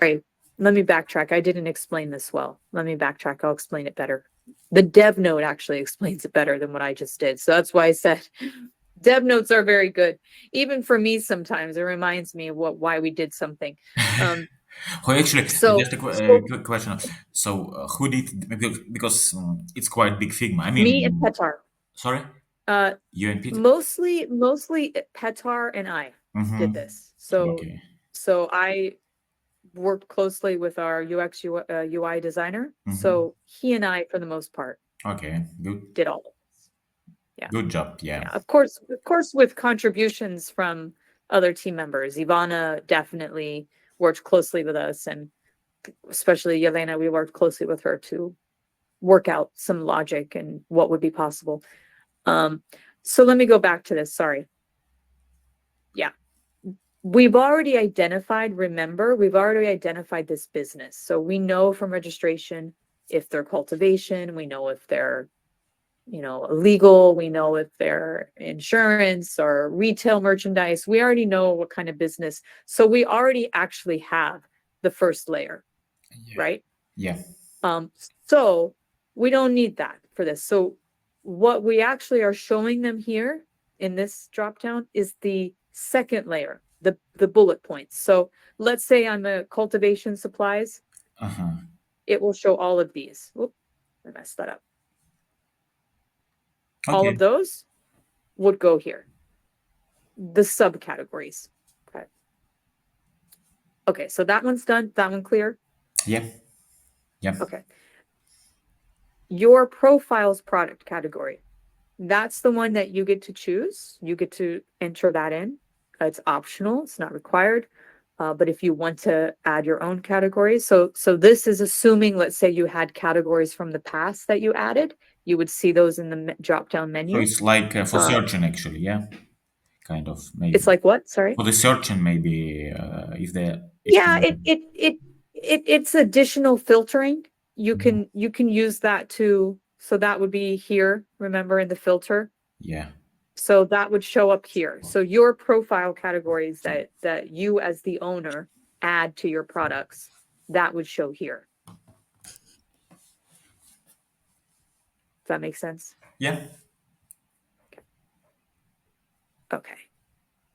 Sorry, let me backtrack. I didn't explain this well. Let me backtrack. I'll explain it better. The dev note actually explains it better than what I just did. So that's why I said dev notes are very good. Even for me, sometimes it reminds me of why we did something. Who actually, So, just a so quick question. So, who did, because it's quite big Figma. I me and mean, Petar. sorry? You and Peter? Mostly Petar and I did this. Okay. So I worked closely with our UX UI designer. So he and I, for the most part, Okay, good. did all of this. Yeah. Good job, yeah. Yeah. Of course, with contributions from other team members. Ivana definitely worked closely with us, and especially Yelena, we worked closely with her to work out some logic and what would be possible. So let me go back to this. Sorry. Yeah. We've already identified this business. So we know from registration if they're cultivation, we know if they're, legal, we know if they're insurance or retail merchandise. We already know what kind of business. So we already actually have the first layer, right? Yeah. So we don't need that for this. So what we actually are showing them here in this dropdown is the second layer, the bullet points. So let's say I'm a cultivation supplies. It will show all of these. Whoop, I messed that up. All of those would go here. The subcategories. Okay. Okay, so that one's done. That one clear? Yeah. Yeah. Okay. Your profile's product category. That's the one that you get to choose. You get to enter that in. It's optional. It's not required. But if you want to add your own categories, so this is assuming, let's say you had categories from the past that you added, you would see those in the drop-down menu. So it's like for searching, actually, yeah? Kind of, maybe. It's like what? Sorry? For the searching, maybe, if the... Yeah, it's additional filtering. You can use that too. So that would be here, remember, in the filter. Yeah. So that would show up here. So your profile categories that you as the owner add to your products, that would show here. Does that make sense? Yeah. Okay.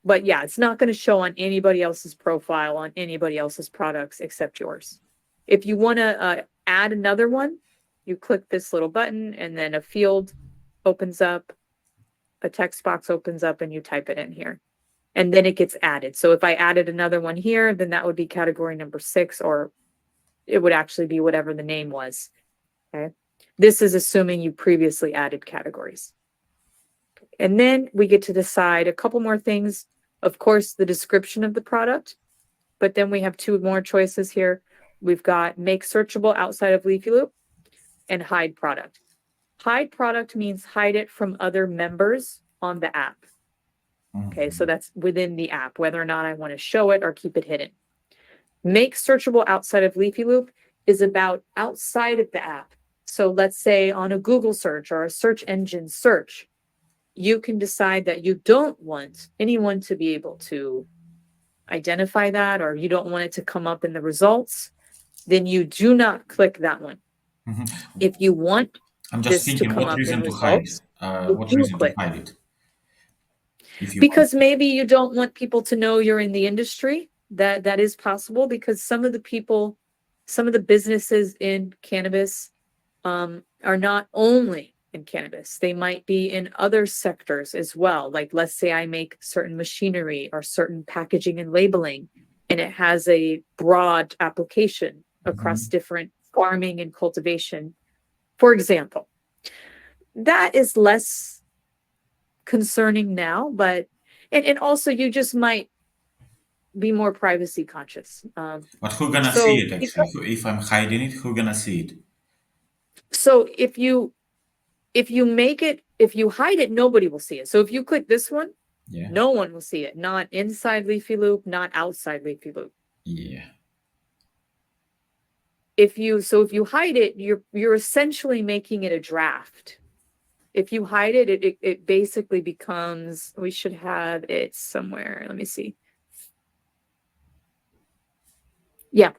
But yeah, it's not going to show on anybody else's profile, on anybody else's products except yours. If you want to add another one, you click this little button and then a field opens up, a text box opens up, and you type it in here. And then it gets added. So if I added another one here, then that would be category number 6, or it would actually be whatever the name was. Okay. This is assuming you previously added categories. And then we get to decide a couple more things. Of course, the description of the product, but then we have 2 more choices here. We've got make searchable outside of Leafy Loop and hide product. Hide product means hide it from other members on the app. Okay, so that's within the app, whether or not I want to show it or keep it hidden. Make searchable outside of Leafy Loop is about outside of the app. So let's say on a Google search or a search engine search, you can decide that you don't want anyone to be able to identify that, or you don't want it to come up in the results, then you do not click that one. If you want I'm just this to thinking, come what up reason in to hide? results, What you reason to click. hide it? If you Because maybe you don't want people to know you're in the industry. That is possible, because some of the businesses in cannabis are not only in cannabis. They might be in other sectors as well. Like, let's say I make certain machinery or certain packaging and labeling, and it has a broad application across different farming and cultivation, for example. That is less concerning now, but and also you just might be more privacy conscious. But who gonna see it, actually? If I'm hiding it, who gonna see it? So if you hide it, nobody will see it. So if you click this one, no one will see it. Not inside Leafy Loop, not outside Leafy Loop. Yeah. If you hide it, you're essentially making it a draft. If you hide it, it basically becomes, we should have it somewhere. Let me see. Yeah,